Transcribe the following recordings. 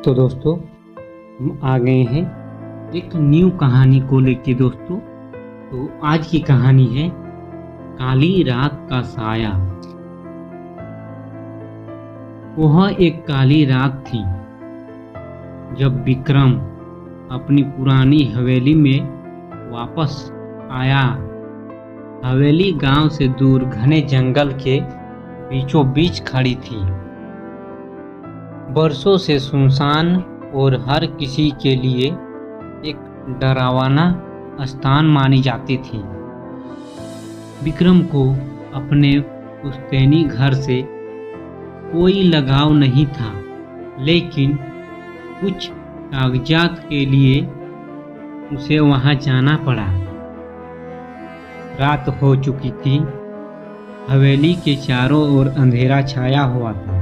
तो दोस्तों हम आ गए हैं एक न्यू कहानी को लेके दोस्तों। तो आज की कहानी है काली रात का साया। वह एक काली रात थी जब विक्रम अपनी पुरानी हवेली में वापस आया। हवेली गांव से दूर घने जंगल के बीचों बीच खड़ी थी। बरसों से सुनसान और हर किसी के लिए एक डरावना स्थान मानी जाती थी। विक्रम को अपने पुश्तैनी घर से कोई लगाव नहीं था, लेकिन कुछ कागजात के लिए उसे वहां जाना पड़ा। रात हो चुकी थी। हवेली के चारों ओर अंधेरा छाया हुआ था।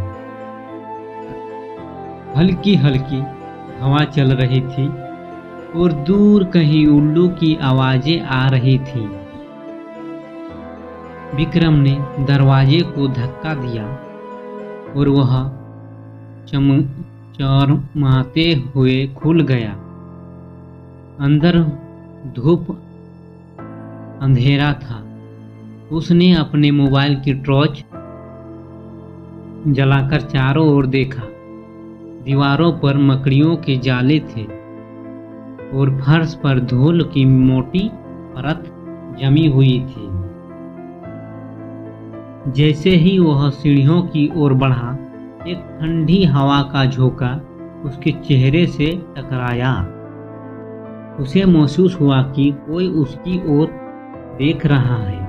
हल्की हल्की हवा चल रही थी और दूर कहीं उल्लू की आवाजें आ रही थी। विक्रम ने दरवाजे को धक्का दिया और वह चमचमाते हुए खुल गया। अंदर धूप अंधेरा था। उसने अपने मोबाइल की टॉर्च जलाकर चारों ओर देखा। दीवारों पर मकड़ियों के जाले थे और फर्श पर धूल की मोटी परत जमी हुई थी। जैसे ही वह सीढ़ियों की ओर बढ़ा, एक ठंडी हवा का झोंका उसके चेहरे से टकराया। उसे महसूस हुआ कि कोई उसकी ओर देख रहा है।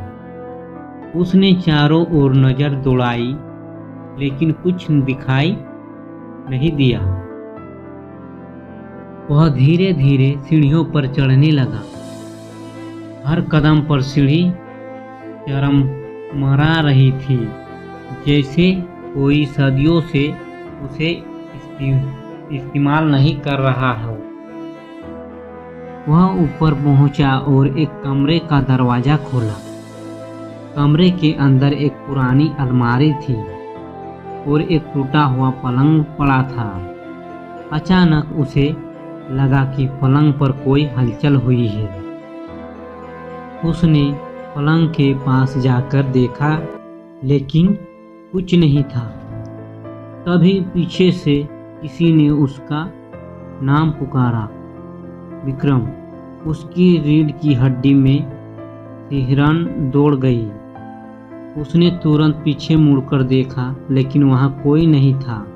उसने चारों ओर नजर दौड़ाई, लेकिन कुछ दिखाई नहीं दिया। वह धीरे धीरे सीढ़ियों पर चढ़ने लगा। हर कदम पर सीढ़ी चरमरा रही थी, जैसे कोई सदियों से उसे इस्तेमाल नहीं कर रहा हो। वह ऊपर पहुंचा और एक कमरे का दरवाजा खोला। कमरे के अंदर एक पुरानी अलमारी थी और एक टूटा हुआ पलंग पड़ा था। अचानक उसे लगा कि पलंग पर कोई हलचल हुई है। उसने पलंग के पास जाकर देखा, लेकिन कुछ नहीं था। तभी पीछे से किसी ने उसका नाम पुकारा। विक्रम, उसकी रीढ़ की हड्डी में सिहरन दौड़ गई। उसने तुरंत पीछे मुड़कर देखा, लेकिन वहां कोई नहीं था।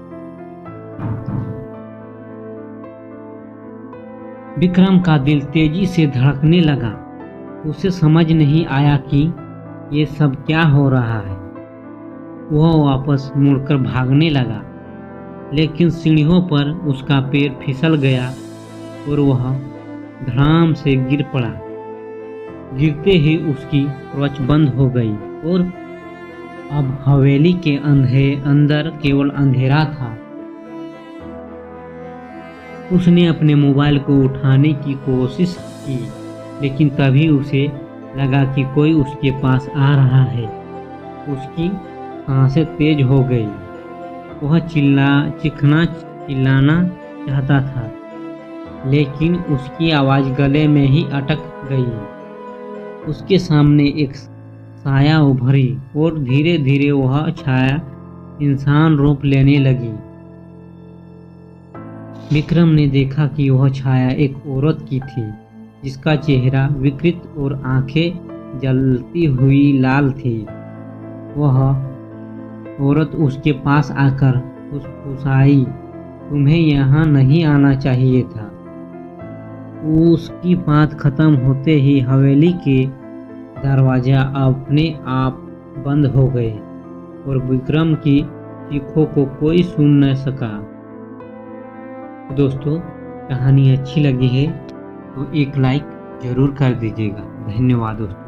विक्रम का दिल तेजी से धड़कने लगा। उसे समझ नहीं आया कि ये सब क्या हो रहा है। वह वापस मुड़कर भागने लगा, लेकिन सीढ़ियों पर उसका पैर फिसल गया और वह धड़ाम से गिर पड़ा। गिरते ही उसकी त्वचा बंद हो गई और अब हवेली के अंदर केवल अंधेरा था। उसने अपने मोबाइल को उठाने की कोशिश की, लेकिन तभी उसे लगा कि कोई उसके पास आ रहा है। उसकी सांसें तेज हो गई। वह चिल्लाना चाहता था, लेकिन उसकी आवाज़ गले में ही अटक गई। उसके सामने एक साया उभरी और धीरे धीरे वह छाया इंसान रूप लेने लगी। विक्रम ने देखा कि वह छाया एक औरत की थी, जिसका चेहरा विकृत और आंखें जलती हुई लाल थी। वह औरत उसके पास आकर फुसफुसाई, तुम्हें यहाँ नहीं आना चाहिए था। उसकी बात खत्म होते ही हवेली के दरवाजा अपने आप बंद हो गए और विक्रम की चीखों को कोई सुन न सका। दोस्तों, कहानी अच्छी लगी है तो एक लाइक जरूर कर दीजिएगा। धन्यवाद दोस्तों।